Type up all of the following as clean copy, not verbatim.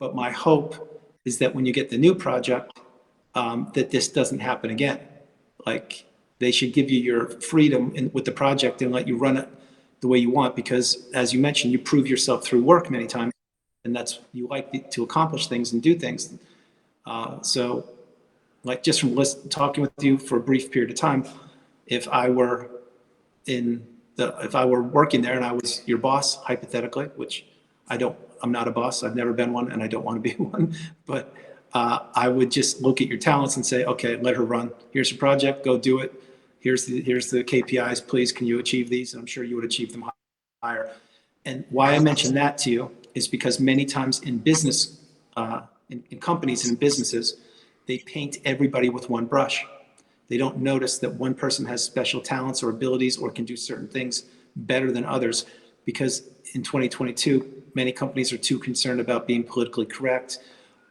But my hope is that when you get the new project, that this doesn't happen again. Like, they should give you your freedom with the project and let you run it the way you want, because as you mentioned, you prove yourself through work many times, and that's, you like to accomplish things and do things. So like, just from talking with you for a brief period of time, if I were working there and I was your boss, hypothetically, which I'm not a boss, I've never been one, and I don't want to be one, but I would just look at your talents and say, okay, let her run. Here's your project, go do it. Here's the KPIs, please, can you achieve these? And I'm sure you would achieve them higher. And why I mention that to you is because many times in business, in companies and businesses, they paint everybody with one brush. They don't notice that one person has special talents or abilities or can do certain things better than others, because in 2022, many companies are too concerned about being politically correct.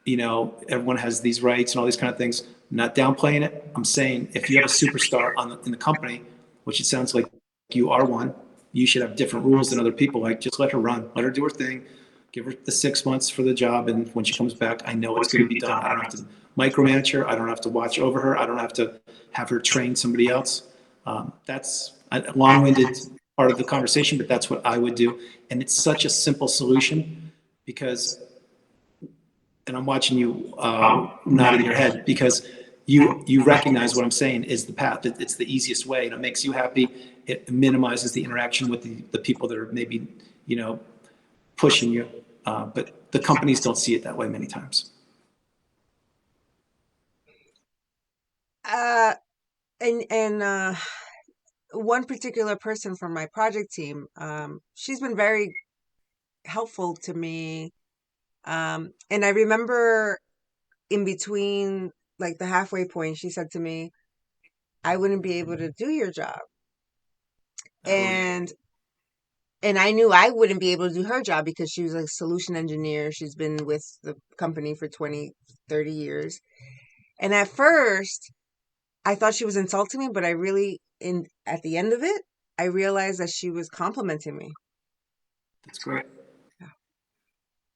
You know, everyone has these rights and all these kind of things. I'm not downplaying it. I'm saying if you have a superstar in the company, which it sounds like you are one, you should have different rules than other people. Like, just let her run, let her do her thing, give her the 6 months for the job, and when she comes back, I know it's going to be done. I don't have to micromanage her. I don't have to watch over her. I don't have to have her train somebody else. That's a long-winded part of the conversation, but that's what I would do. And it's such a simple solution because, and I'm watching you nodding your head, because you recognize what I'm saying is the path. It's the easiest way, and it makes you happy. It minimizes the interaction with the people that are maybe, pushing you. But the companies don't see it that way many times. And one particular person from my project team, she's been very helpful to me. And I remember in between, like the halfway point, she said to me, I wouldn't be able to do your job. And I knew I wouldn't be able to do her job because she was a solution engineer. She's been with the company for 20, 30 years. And at first, I thought she was insulting me, but at the end of it, I realized that she was complimenting me. That's great.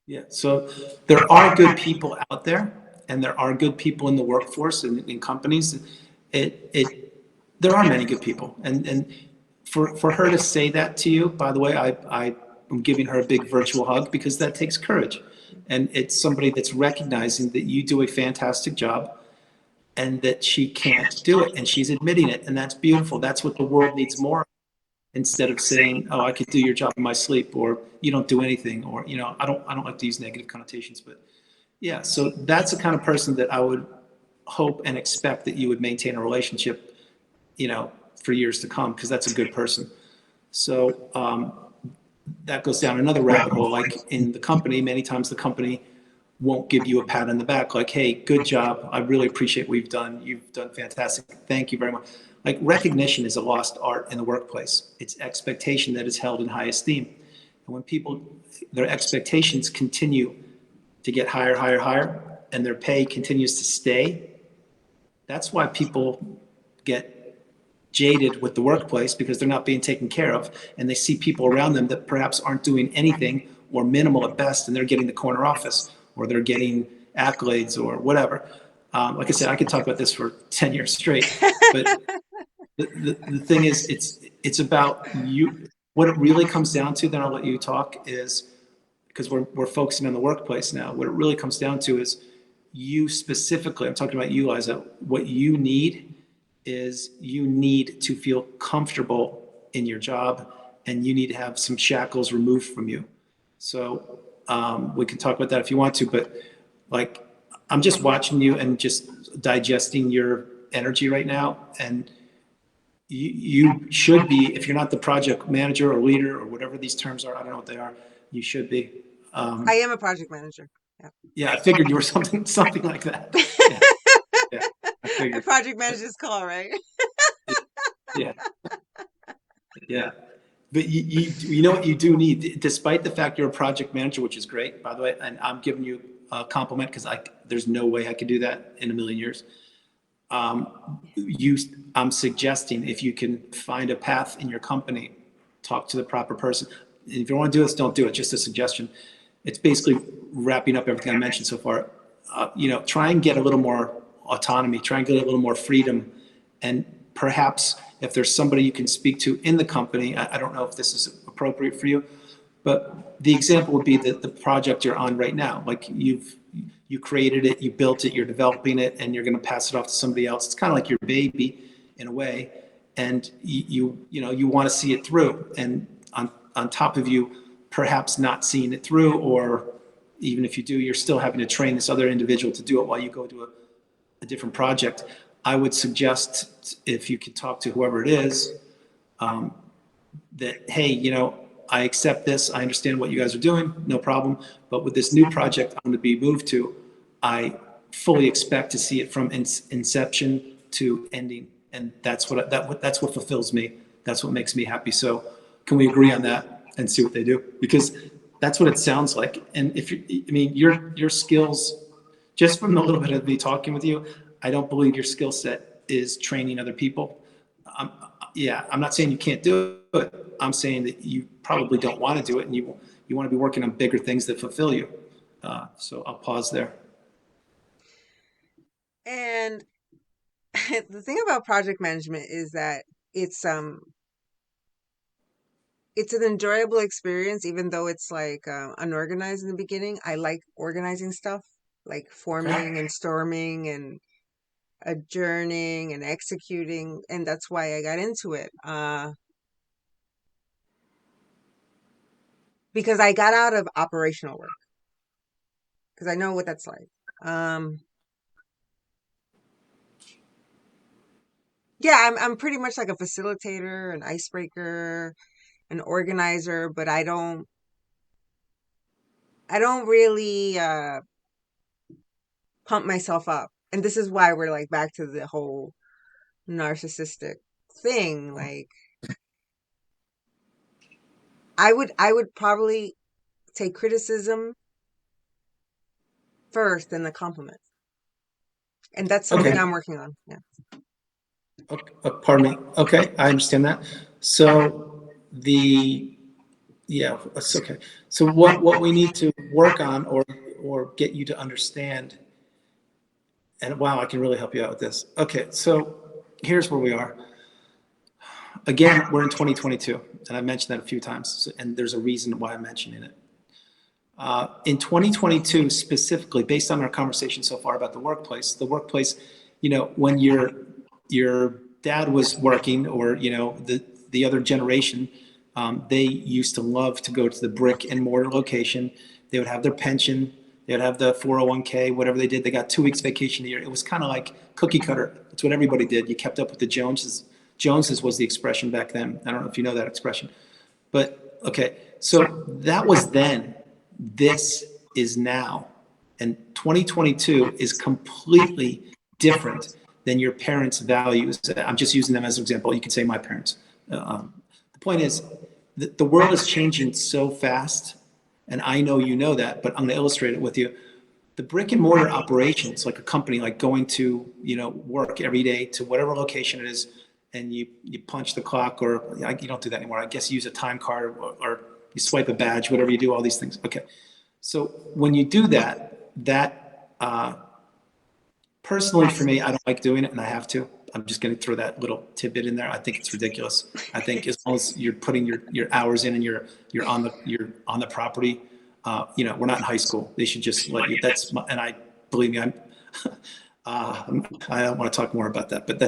Yeah. So there are good people out there, and there are good people in the workforce and in companies. There are many good people, and for her to say that to you, by the way, I am giving her a big virtual hug, because that takes courage, and it's somebody that's recognizing that you do a fantastic job and that she can't do it, and she's admitting it, and that's beautiful. That's what the world needs more of, instead of saying, oh, I could do your job in my sleep, or you don't do anything, or I don't like to use negative connotations, but yeah. So that's the kind of person that I would hope and expect that you would maintain a relationship, for years to come, because that's a good person. So that goes down another rabbit hole. Like, in the company, many times the company won't give you a pat on the back, like, hey, good job, I really appreciate what you've done, fantastic, thank you very much. Like, recognition is a lost art in the workplace. It's expectation that is held in high esteem. And when people, their expectations continue to get higher, higher, higher, and their pay continues to stay, that's why people get jaded with the workplace, because they're not being taken care of, and they see people around them that perhaps aren't doing anything or minimal at best, and they're getting the corner office, or they're getting accolades or whatever. Like I said, I could talk about this for 10 years straight, but the thing is, it's about you. What it really comes down to, then I'll let you talk, is, because we're focusing on the workplace now, what it really comes down to is you specifically, I'm talking about you, Liza, what you need is you need to feel comfortable in your job, and you need to have some shackles removed from you. So we can talk about that if you want to, but like, I'm just watching you and just digesting your energy right now. And you should be, if you're not the project manager or leader or whatever these terms are, I don't know what they are, you should be. I am a project manager. Yeah. Yeah, I figured you were something like that. Yeah, yeah, I A figured. project manager's call, right? Yeah, yeah. But you know what you do need, despite the fact you're a project manager, which is great, by the way, and I'm giving you a compliment, because there's no way I could do that in a million years. I'm suggesting, if you can find a path in your company, talk to the proper person. If you don't want to do this, don't do it. Just a suggestion. it's basically wrapping up everything I mentioned so far. Try and get a little more autonomy, try and get a little more freedom. And perhaps if there's somebody you can speak to in the company, I don't know if this is appropriate for you, but the example would be the project you're on right now. Like you created it, you built it, you're developing it, and you're going to pass it off to somebody else. It's kind of like your baby in a way, and you want to see it through. And on top of you perhaps not seeing it through, or even if you do, you're still having to train this other individual to do it while you go to a different project. I would suggest, if you could talk to whoever it is, that, hey, I accept this. I understand what you guys are doing. No problem. But with this new project I'm going to be moved to, I fully expect to see it from inception to ending. And that's what fulfills me. That's what makes me happy. So can we agree on that and see what they do? Because that's what it sounds like. And your skills, just from the little bit of me talking with you, I don't believe your skill set is training other people. I'm not saying you can't do it. I'm saying that you probably don't want to do it, and you want to be working on bigger things that fulfill you. So I'll pause there. And the thing about project management is that it's an enjoyable experience, even though it's like unorganized in the beginning. I like organizing stuff, like forming and storming and adjourning and executing, and that's why I got into it. Because I got out of operational work, because I know what that's like. Yeah, I'm pretty much like a facilitator, an icebreaker, an organizer, but I don't really pump myself up. And this is why we're like back to the whole narcissistic thing. Like I would probably take criticism first and the compliment. And that's something Okay. I'm working on. Yeah. Pardon me. Okay, I understand that. So that's okay. So what we need to work on, or get you to understand, and wow, I can really help you out with this. Okay, so here's where we are. Again, we're in 2022, and I've mentioned that a few times, and there's a reason why I'm mentioning it. In 2022, specifically, based on our conversation so far about the workplace, when your dad was working, or the other generation, they used to love to go to the brick and mortar location. They would have their pension, they would have the 401k, whatever they did. They got 2 weeks vacation a year. It was kind of like cookie cutter. That's what everybody did. You kept up with the Joneses. Joneses was the expression back then. I don't know if you know that expression, but okay. So that was then. This is now. And 2022 is completely different than your parents' values. I'm just using them as an example. You can say my parents. The point is, the world is changing so fast, and I know you know that, but I'm going to illustrate it with you. The brick and mortar operations, like a company, like going to work every day to whatever location it is, and you punch the clock, or you don't do that anymore. I guess you use a time card, or you swipe a badge, whatever you do, all these things. Okay. So when you do that personally for me, I don't like doing it, and I have to. I'm just going to throw that little tidbit in there. I think it's ridiculous. I think as long as you're putting your hours in, and you're on the property, we're not in high school. They should just let you. Believe me, I don't want to talk more about that, but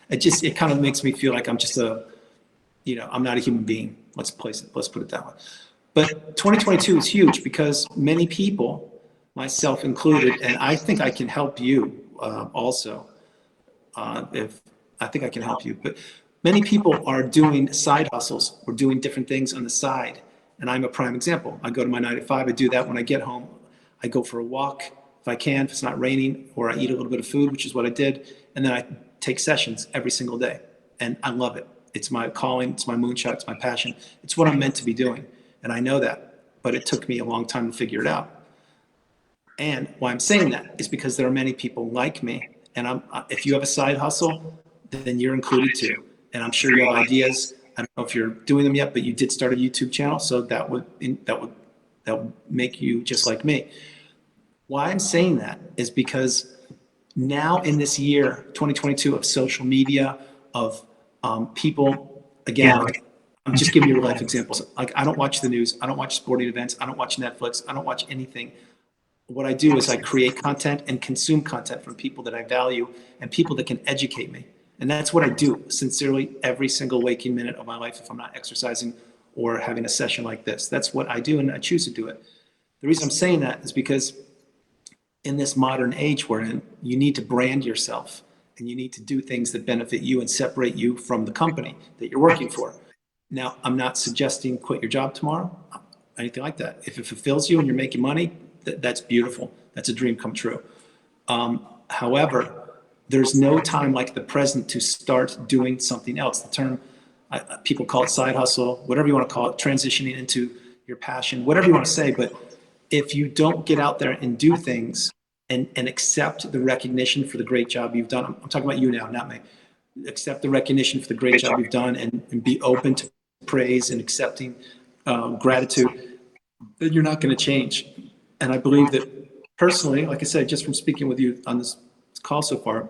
it kind of makes me feel like I'm just I'm not a human being. Let's put it that way. But 2022 is huge because many people, myself included, and I think I can help you also. If I think I can help you, but many people are doing side hustles or doing different things on the side, and I'm a prime example. I go to my 9 to 5. I do that when I get home. I go for a walk if I can, if it's not raining, or I eat a little bit of food, which is what I did, and then I take sessions every single day, and I love it. It's my calling. It's my moonshot. It's my passion. It's what I'm meant to be doing, and I know that. But it took me a long time to figure it out. And why I'm saying that is because there are many people like me. And if you have a side hustle, then you're included too. And I'm sure you have ideas. I don't know if you're doing them yet, but you did start a YouTube channel, so that would that will make you just like me. Why I'm saying that is because now in this year, 2022, of social media, of people, again, like I'm just giving you real life examples. Like I don't watch the news, I don't watch sporting events, I don't watch Netflix, I don't watch anything. What I do is I create content and consume content from people that I value and people that can educate me. And that's what I do sincerely every single waking minute of my life if I'm not exercising or having a session like this. That's what I do, and I choose to do it. The reason I'm saying that is because in this modern age we're in, you need to brand yourself and you need to do things that benefit you and separate you from the company that you're working for. Now, I'm not suggesting quit your job tomorrow, anything like that. If it fulfills you and you're making money, that's beautiful. That's a dream come true. However, there's no time like the present to start doing something else. The term, people call it side hustle, whatever you want to call it, transitioning into your passion, whatever you want to say. But if you don't get out there and do things and accept the recognition for the great job you've done, I'm talking about you now, not me. Accept the recognition for the great job you've done and be open to praise and accepting gratitude, then you're not going to change. And I believe that personally, like I said, just from speaking with you on this call so far,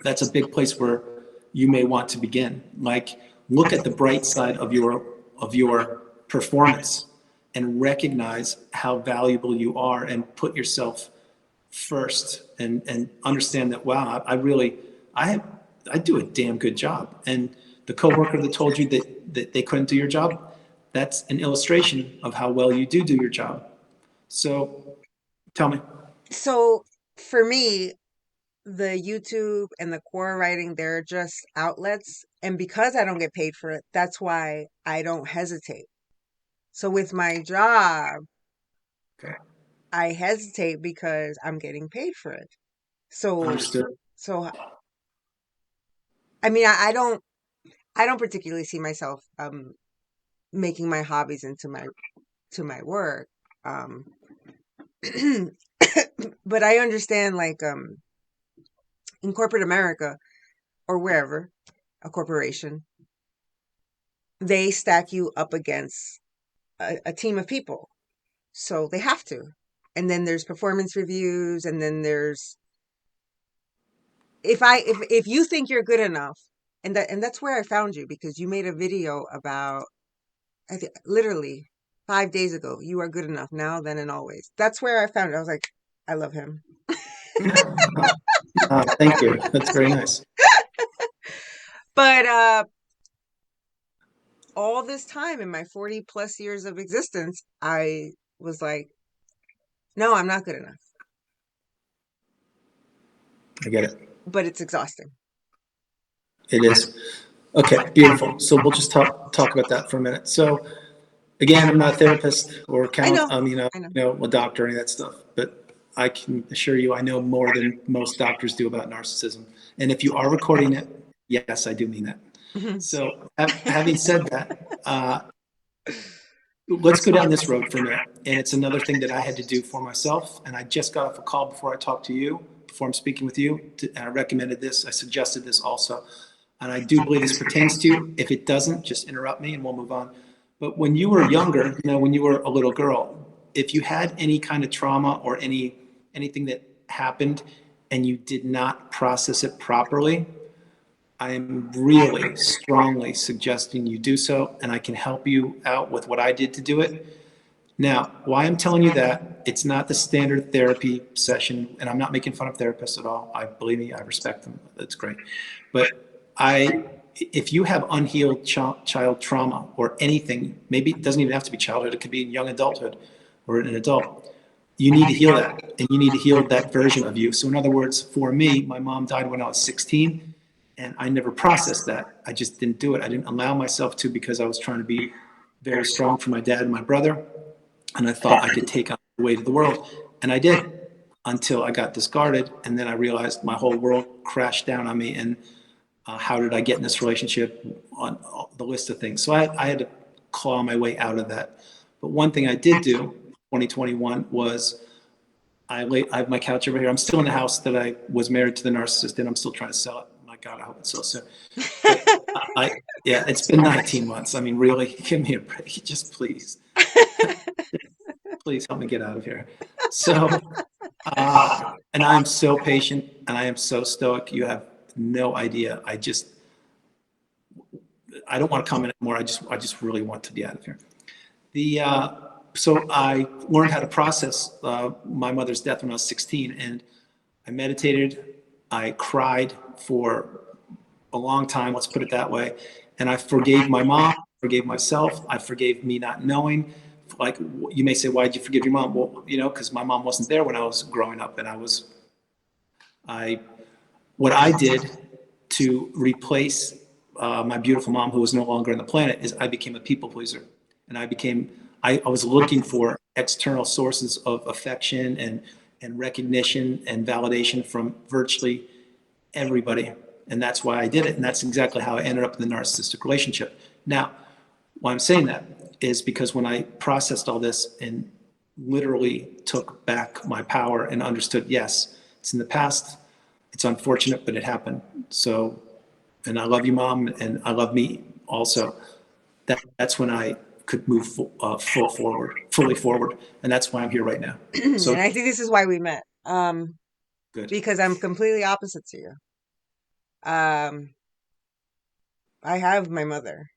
that's a big place where you may want to begin. Like, look at the bright side of your performance and recognize how valuable you are and put yourself first and understand that, wow, I do a damn good job. And the coworker that told you that they couldn't do your job, that's an illustration of how well you do your job. So tell me. So for me, the YouTube and the core writing, they're just outlets. And because I don't get paid for it, that's why I don't hesitate. So with my job, Okay. I hesitate because I'm getting paid for it. So, Understood. so I mean, I don't particularly see myself making my hobbies into my work. Um, but I understand, like, in corporate America or wherever, a corporation, they stack you up against a team of people. So they have to. And then there's performance reviews, and then there's if you think you're good enough, and that's where I found you, because you made a video about, I think, literally 5 days ago. You are good enough now, then, and always. That's where I found it. I was like, I love him. Thank you. That's very nice. But all this time in my 40 plus years of existence, I was like, no, I'm not good enough. I get it. But it's exhausting. It is. Okay, beautiful. So we'll just talk about that for a minute. So again, I'm not a therapist or I know. I know. a doctor or any of that stuff, but I can assure you I know more than most doctors do about narcissism. And if you are recording it, yes, I do mean that. Mhm. So having said that, let's go down this road for a minute. And it's another thing that I had to do for myself. And I just got off a call before I talked to you, before I'm speaking with you. And I recommended this. I suggested this also. And I do believe this pertains to you. If it doesn't, just interrupt me and we'll move on. But when you were younger, when you were a little girl, if you had any kind of trauma or anything that happened and you did not process it properly, I am really strongly suggesting you do so, and I can help you out with what I did to do it. Now, why I'm telling you that, it's not the standard therapy session, and I'm not making fun of therapists at all. Believe me, I respect them. That's great. But if you have unhealed child trauma or anything, maybe it doesn't even have to be childhood, it could be in young adulthood or an adult, you need to heal that, and you need to heal that version of you. So in other words, for me, my mom died when I was 16, and I never processed that. I just didn't do it. I didn't allow myself to, because I was trying to be very strong for my dad and my brother, and I thought I could take on the weight of the world, and I did, until I got discarded, and then I realized my whole world crashed down on me, and how did I get in this relationship, on the list of things. So I had to claw my way out of that. But one thing I did do, 2021, was I have my couch over here. I'm still in the house that I was married to the narcissist in. I'm still trying to sell it. My God, I hope it's so soon. But yeah, it's been 19 months. I mean, really, give me a break, just please. Please help me get out of here. So, and I am so patient and I am so stoic. You have no idea. I don't want to comment anymore. I just really want to be out of here. The, so I learned how to process my mother's death when I was 16, and I meditated. I cried for a long time, let's put it that way. And I forgave my mom, forgave myself. I forgave me not knowing. Like, you may say, why did you forgive your mom? Well, because my mom wasn't there when I was growing up, and I what I did to replace my beautiful mom, who was no longer on the planet, is I became a people pleaser, and I was looking for external sources of affection and recognition and validation from virtually everybody, and that's why I did it, and that's exactly how I ended up in the narcissistic relationship. Now, why I'm saying that is because when I processed all this and literally took back my power and understood, yes, it's in the past, it's unfortunate, but it happened. So, and I love you, Mom, and I love me also. That's when I could move fully forward, and that's why I'm here right now. And So I think this is why we met. good. Because I'm completely opposite to you. Um, I have my mother.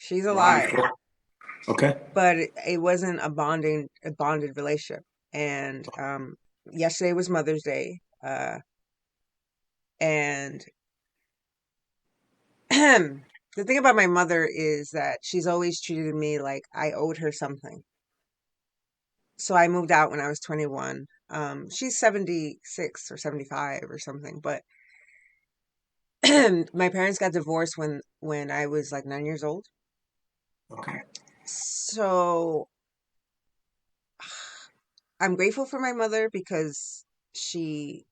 She's alive, Okay. but it wasn't a bonded relationship. And yesterday was Mother's Day. And the thing about my mother is that she's always treated me like I owed her something. So I moved out when I was 21. She's 76 or 75 or something, but my parents got divorced when I was like 9 years old. Okay. So I'm grateful for my mother because she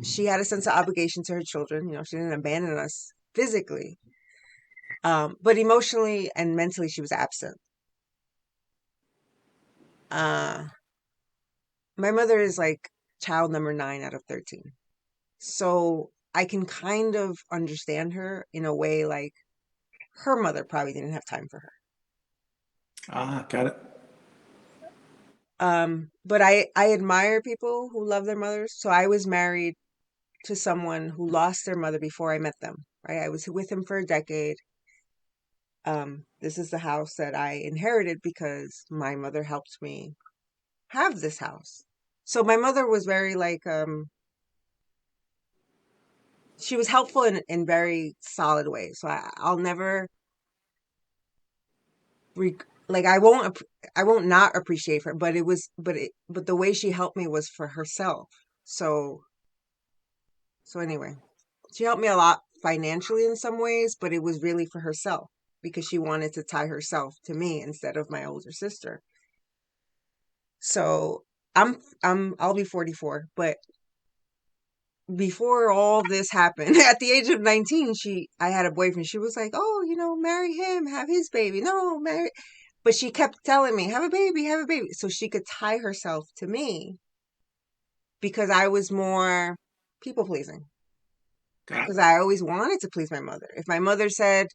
she had a sense of obligation to her children. She didn't abandon us physically, but emotionally and mentally she was absent. Uh, my mother is like child number 9 out of 13. So I can kind of understand her in a way like her mother probably didn't have time for her. Got it. But I admire people who love their mothers. So I was married to someone who lost their mother before I met them, right? I was with him for a decade. This is the house that I inherited because my mother helped me have this house. So my mother was very like, she was helpful in very solid ways. So I'll never, like, I won't not appreciate her, but but the way she helped me was for herself. So, so anyway, she helped me a lot financially in some ways, but it was really for herself because she wanted to tie herself to me instead of my older sister. So I'll be 44, but before all this happened, at the age of 19, I had a boyfriend. She was like, "Oh, marry him, have his baby." No, marry. But she kept telling me, "Have a baby, have a baby." So she could tie herself to me because I was more people pleasing. Because I always wanted to please my mother. If my mother said,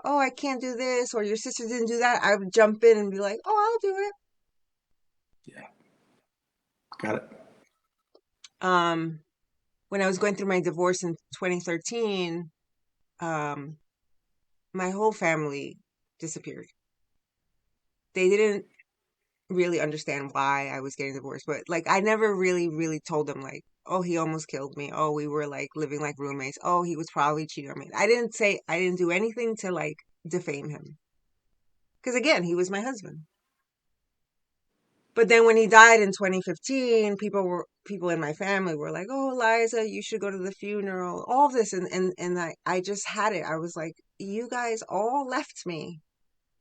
"Oh, I can't do this," or "Your sister didn't do that," I would jump in and be like, "Oh, I'll do it." Yeah. Got it. Um, when I was going through my divorce in 2013, um, my whole family disappeared. They didn't really understand why I was getting divorced, but like I never really, really told them like, "Oh, he almost killed me. Oh, we were like living like roommates. Oh, he was probably cheating on me." I didn't do anything to like defame him. Because again, he was my husband. But then when he died in 2015, people in my family were like, "Oh, Liza, you should go to the funeral." All this and I just had it. I was like, "You guys all left me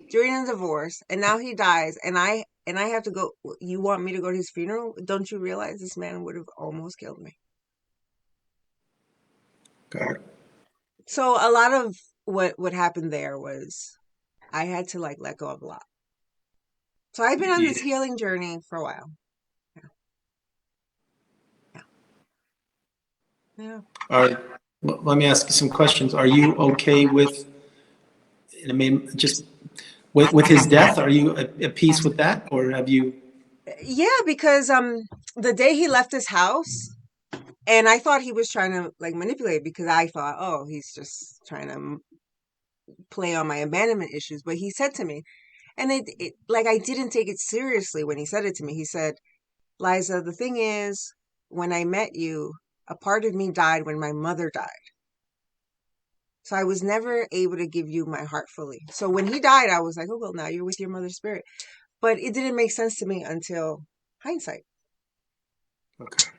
during a divorce, and now he dies, and I have to go. You want me to go to his funeral? Don't you realize this man would have almost killed me?" Got it. So a lot of what happened there was I had to like let go of a lot. So I've been on this Yeah. healing journey for a while. Yeah. Yeah. All right. Let me ask you some questions. Are you okay with, I mean, just With his death, are you at peace with that, or have you? Yeah, because the day he left his house, and I thought he was trying to like manipulate because I thought, oh, he's just trying to play on my abandonment issues. But he said to me, and it like I didn't take it seriously when he said it to me. He said, "Liza, the thing is, when I met you, a part of me died when my mother died. So I was never able to give you my heart fully. So when he died, I was like, oh, well, now you're with your mother's spirit. But it didn't make sense to me until hindsight." Okay.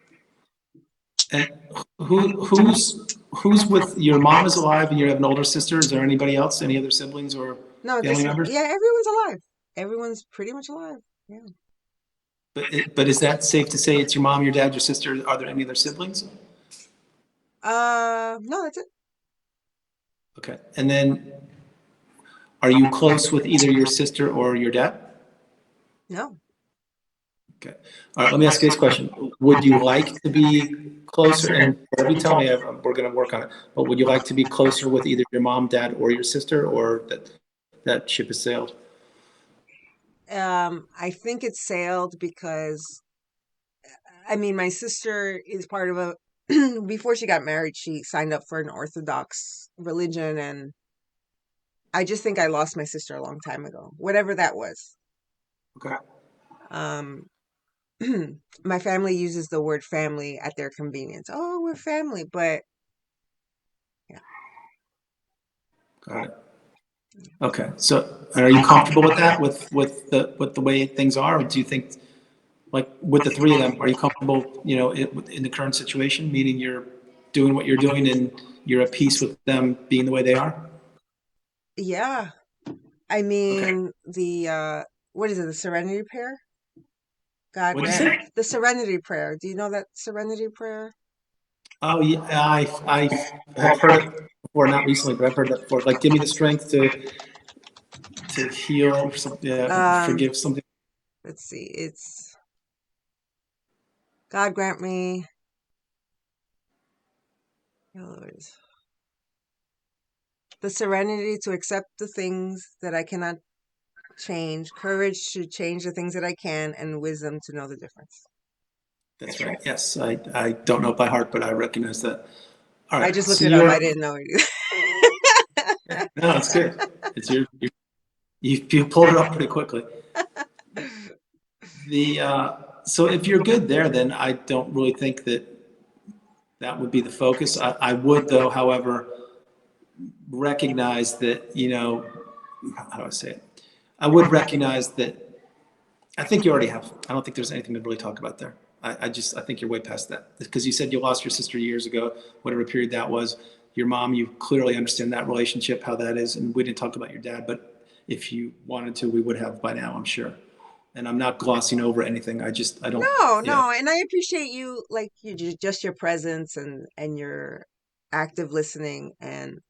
And who's with your mom is alive and you have an older sister? Is there anybody else? Any other siblings or No, family just, members? yeah, everyone's alive. Everyone's pretty much alive. Yeah. But is that safe to say it's your mom, your dad, your sister? Are there any other siblings? No, that's it. Okay. And then are you close with either your sister or your dad? No. Okay. All right. Let me ask you this question. Would you like to be closer? And whatever you tell me, we're going to work on it. But would you like to be closer with either your mom, dad, or your sister, or that ship has sailed? I think it sailed because I mean, my sister is part of a before she got married, she signed up for an Orthodox religion, and I just think I lost my sister a long time ago, whatever that was. Okay. Um, my family uses the word family at their convenience. Oh, we're family, but yeah. Got it. Okay. So are you comfortable with that, with the way things are? Or do you think, like, with the three of them, are you comfortable, in the current situation, meaning you're doing what you're doing and you're at peace with them being the way they are? Yeah. I Okay. mean, what is it, the Serenity Prayer? God What'd you grant say? the Serenity Prayer. Do you know that Serenity Prayer? Oh, yeah, I have heard it before, not recently, but I've heard that before. Like, give me the strength to heal, or something, yeah, Um, forgive something. let's see. It's God grant me, oh Lord, the serenity to accept the things that I cannot change, courage to change the things that I can, and wisdom to know the difference. That's right. Yes, I don't know it by heart, but I recognize that. All I right. just So looked it up. I you're, didn't know it. no, it's good. It's you pulled it up pretty quickly. So if you're good there, then I don't really think that would be the focus. I would, though, however, recognize that, how do I say it? I would recognize that I think you already have. I don't think there's anything to really talk about there. I think you're way past that because you said you lost your sister years ago, whatever period that was. Your mom, you clearly understand that relationship, how that is, and we didn't talk about your dad, but if you wanted to, we would have by now, I'm sure. And I'm not glossing over anything. I don't, No, yeah, no, and I appreciate you, like just your presence and your active listening, and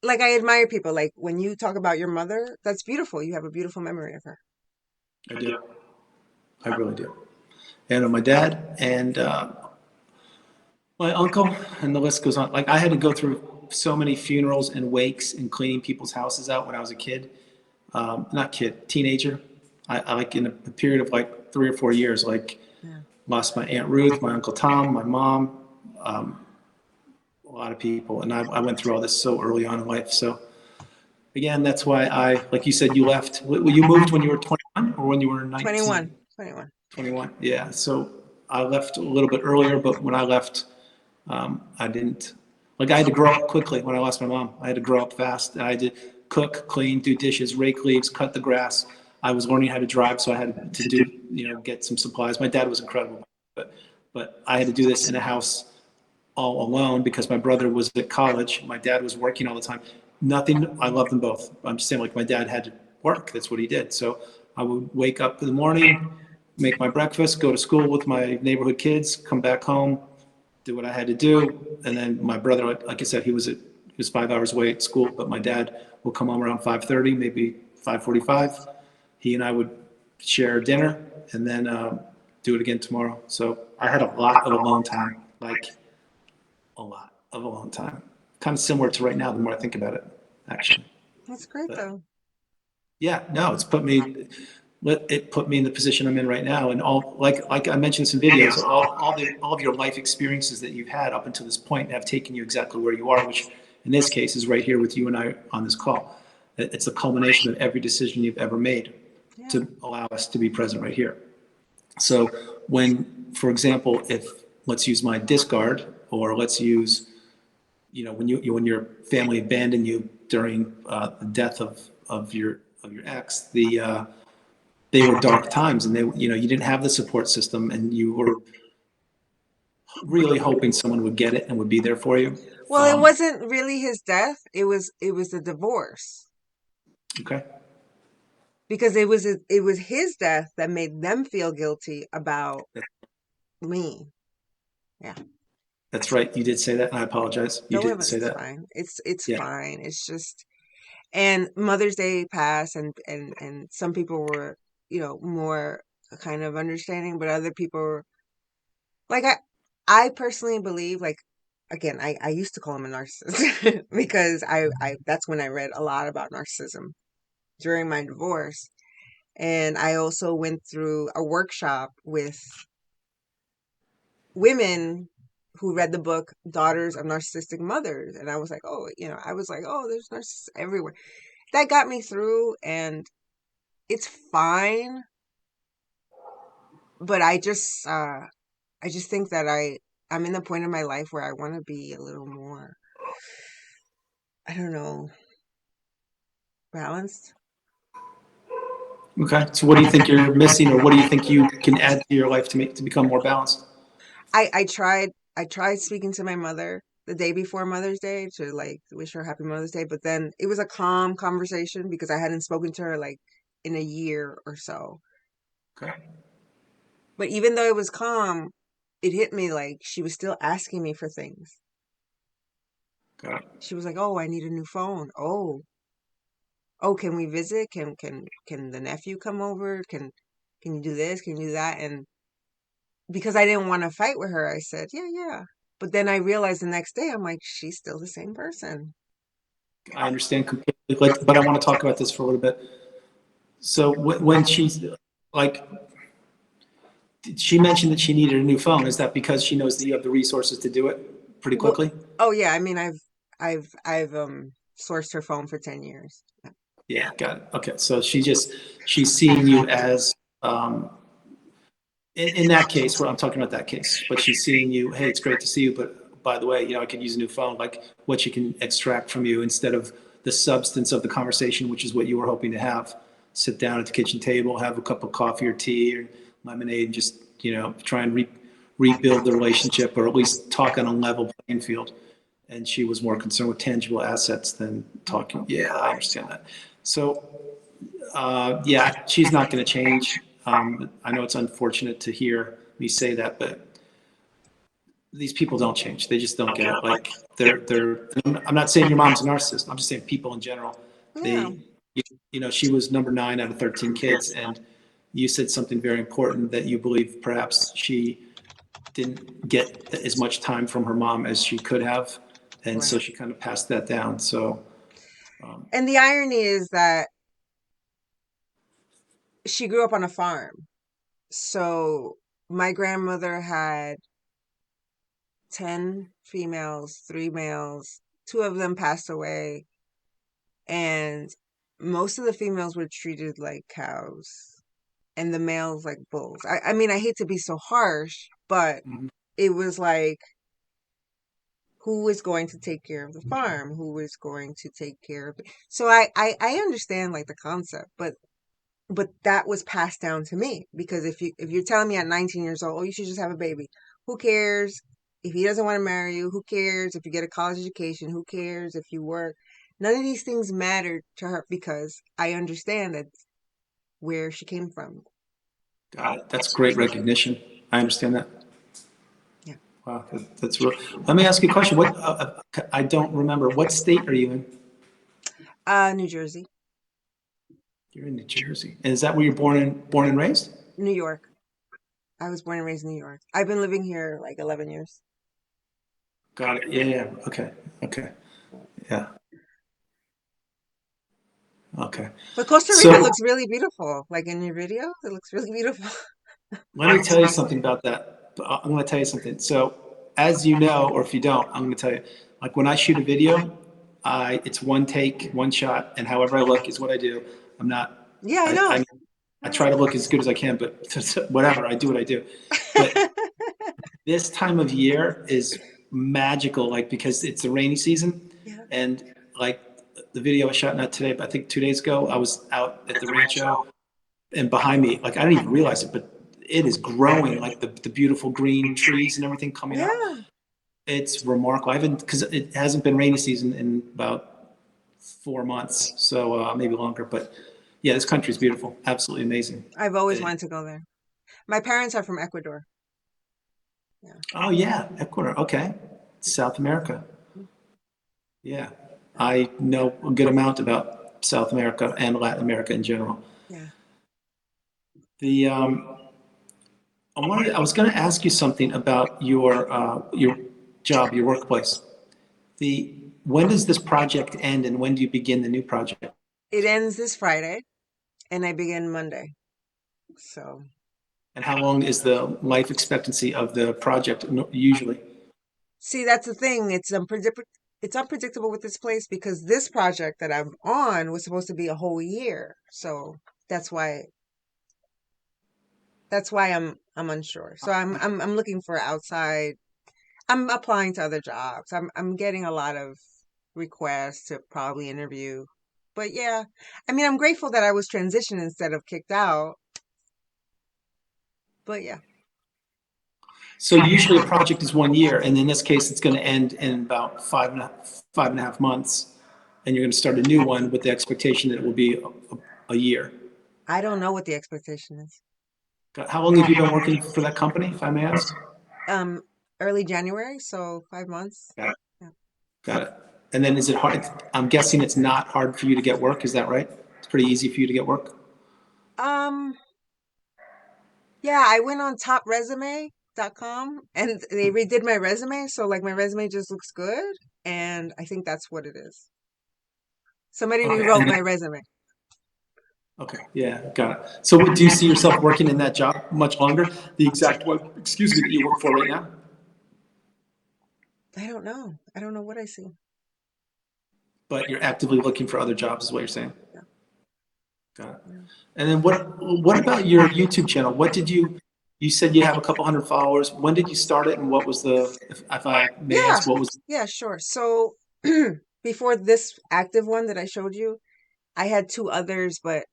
like I admire people. Like when you talk about your mother, that's beautiful. You have a beautiful memory of her. I do. I really do. And my dad and my uncle, and the list goes on. Like I had to go through so many funerals and wakes and cleaning people's houses out when I was a kid. Not kid, teenager. I like in a period of like 3 or 4 years, like Yeah, lost my Aunt Ruth, my Uncle Tom, my mom, um, a lot of people. And I went through all this so early on in life. So again, that's why like you said, you left. You moved when you were 21 or when you were 21, 19? 21. 21. Yeah. So I left a little bit earlier, but when I left, I didn't, like, I had to grow up quickly when I lost my mom. I had to grow up fast. I had to cook, clean, do dishes, rake leaves, cut the grass. I was learning how to drive, so I had to do, get some supplies. My dad was incredible, but I had to do this in a house all alone because my brother was at college. My dad was working all the time. Nothing, I love them both. I'm just saying, like, my dad had to work. That's what he did. So I would wake up in the morning, make my breakfast, go to school with my neighborhood kids, come back home, do what I had to do. And then my brother, like I said, he was 5 hours away at school, but my dad will come home around 5:30, maybe 5:45. He and I would share dinner and then do it again tomorrow. So I had a lot of alone time, like a lot of alone time. Kind of similar to right now, the more I think about it, actually. That's great But though. Yeah, no, it put me in the position I'm in right now. And all, like I mentioned in some videos, all of your life experiences that you've had up until this point have taken you exactly where you are, which in this case is right here with you and I on this call. It's a culmination of every decision you've ever made Yeah. to allow us to be present right here. So when, for example, if let's use my discard, or let's use, when your family abandoned you during the death of your ex, they were dark times, and you didn't have the support system, and you were really hoping someone would get it and would be there for you. Well, it wasn't really his death. It was the divorce Okay, because it was his death that made them feel guilty about me. Yeah. that's right. You did say that, and I apologize. You Don't worry did about it. say It's that. fine. It's Yeah. fine. It's just and Mother's Day passed and some people were, more kind of understanding, but other people were like I personally believe like again, I used to call him a narcissist because I that's when I read a lot about narcissism during my divorce. And I also went through a workshop with women who read the book Daughters of Narcissistic Mothers. And I was like, oh, there's narcissists everywhere. That got me through, and it's fine. But I just think that I'm in the point in my life where I want to be a little more, I don't know, balanced. Okay. So, what do you think you're missing, or what do you think you can add to your life to become more balanced? I tried speaking to my mother the day before Mother's Day to like wish her happy Mother's Day, but then it was a calm conversation because I hadn't spoken to her like in a year or so. Okay. But even though it was calm, it hit me like she was still asking me for things. Got it. She was like, "Oh, I need a new phone. Oh, can we visit? Can the nephew come over? Can you do this? Can you do that?" And because I didn't want to fight with her, I said, "Yeah, yeah." But then I realized the next day, I'm like, she's still the same person. I understand completely, but I want to talk about this for a little bit. So, when she's like, she mentioned that she needed a new phone. Is that because she knows that you have the resources to do it pretty Well, quickly? oh yeah, I mean, I've sourced her phone for 10 years. Yeah, got it. Okay, so she's seeing you as, in that case, where I'm talking about that case, but she's seeing you. Hey, it's great to see you, but by the way, I could use a new phone. Like what she can extract from you instead of the substance of the conversation, which is what you were hoping to have. Sit down at the kitchen table, have a cup of coffee or tea or lemonade, and just try and rebuild the relationship, or at least talk on a level playing field. And she was more concerned with tangible assets than talking. Yeah, I understand that. So, yeah, she's not going to change. I know it's unfortunate to hear me say that, but these people don't change. They just don't get it. Like they're. I'm not saying your mom's a narcissist. I'm just saying people in general. Yeah. They, she was number 9 out of 13 kids, and you said something very important, that you believe perhaps she didn't get as much time from her mom as she could have, and so Right. she kind of passed that down. So, And the irony is that she grew up on a farm. So my grandmother had 10 females, 3 males. 2 of them passed away, and most of the females were treated like cows and the males like bulls. I mean, I hate to be so harsh, but mhm. it was like, who is going to take care of the farm? Who is going to take care of it? So I understand like the concept, but that was passed down to me because if you're telling me at 19 years old, oh, you should just have a baby, who cares if he doesn't want to marry you? Who cares if you get a college education? Who cares if you work? None of these things mattered to her because I understand that where she came from. Got it. That's great recognition. I understand that. Yeah. Wow, that's real. Let me ask you a question. I don't remember. What state are you in? New Jersey, You're in New Jersey. And is that where you're born and raised? New York. I was born and raised in New York. I've been living here like 11 years. Got it. Yeah, yeah. Okay. Okay. Yeah. Okay. But Costa Rica So looks really beautiful. Like in your video, it looks really beautiful. let me tell you something about that. I'm going to tell you something. So, as you know, or if you don't, I'm going to tell you. Like when I shoot a video, it's one take, one shot, and however I look is what I do. I'm not. Yeah, I I, know. I, I try to look as good as I can, but whatever I do, what I do. But this time of year is magical, like because it's the rainy season, Yeah. and like the video I shot not today, but I think 2 days ago, I was out at the rancho and behind me, like I didn't even realize it, but it is growing, like the beautiful green trees and everything coming up. Yeah. It's remarkable. I haven't because it hasn't been rainy season in about 4 months, so maybe longer. But yeah, this country is beautiful, absolutely amazing. I've always Uh, wanted to go there. My parents are from Ecuador. Yeah. oh yeah, Ecuador. Okay, South America. Yeah, I know a good amount about South America and Latin America in general. Yeah. The I was going to ask you something about your job, your workplace. The when does this project end, and when do you begin the new project? It ends this Friday and I begin Monday. So, And how long is the life expectancy of the project usually? see, that's the thing. It's unpredictable with this place because this project that I'm on was supposed to be a whole year. So, that's why I'm unsure. So I'm looking for outside. I'm applying to other jobs. I'm getting a lot of requests to probably interview. But yeah, I mean, I'm grateful that I was transitioned instead of kicked out. But yeah. So usually a project is 1 year, and in this case, it's going to end in about 5.5 months, and you're going to start a new one with the expectation that it will be a year. I don't know what the expectation is. How long have you been working for that company, if I may ask? Um, Early January, so 5 months. Got it. Yeah. Got it. And then is it hard? I'm guessing it's not hard for you to get work. Is that right? It's pretty easy for you to get work. Um, yeah, I went on topresume.com and they redid my resume, so like my resume just looks good, and I think that's what it is. Somebody Okay. rewrote my resume. Okay. Yeah. Got it. So, do you see yourself working in that job much longer? The exact one, excuse me, that you work for right now? I don't know. I don't know what I see. But you're actively looking for other jobs, is what you're saying. Yeah. Got it. Yeah. And then what about your YouTube channel? What did you said you have a couple hundred followers. When did you start it, and what was if I may Yeah, ask, what was? yeah, sure. So before this active one that I showed you, I had two others, but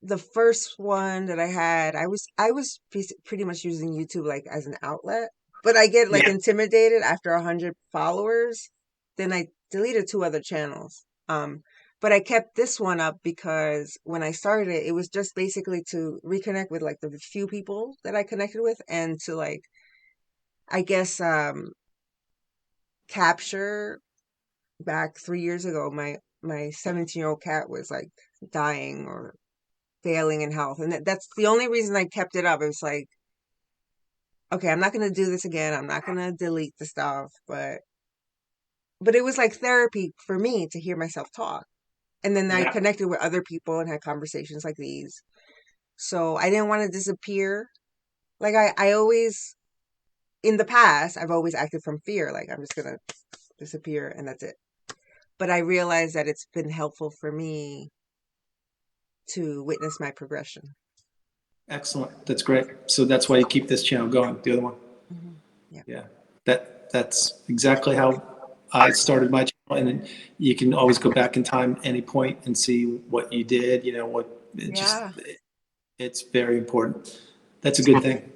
the first one that I had, I was pretty much using YouTube like as an outlet, but I get like Yeah. intimidated after 100 followers. Then I deleted two other channels. But I kept this one up because when I started it, it was just basically to reconnect with like the few people that I connected with and to like, I guess, capture back 3 years ago, my 17-year-old cat was like dying or failing in health, and that's the only reason I kept it up. It was like, okay, I'm not gonna do this again. I'm not gonna delete the stuff, but it was like therapy for me to hear myself talk. And then I Yeah. connected with other people and had conversations like these. So I didn't want to disappear. Like I always in the past, I've always acted from fear. Like I'm just gonna disappear and that's it. But I realized that it's been helpful for me to witness my progression. Excellent. That's great. So that's why you keep this channel going. The other one. Yeah. Yeah. That's exactly how I started my channel, and then you can always go back in time any point and see what you did. You know what? It just Yeah. it's very important. That's a good thing.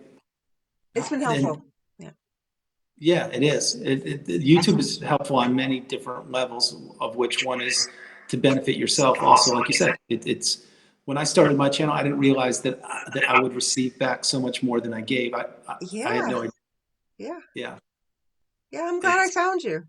It's been And helpful. Yeah. yeah, it is. YouTube is helpful on many different levels, of which one is to benefit yourself. Also, like you said, it's when I started my channel, I didn't realize that I would receive back so much more than I gave. I had Yeah. no idea. Yeah. Yeah, Yeah. I'm glad I it's found you.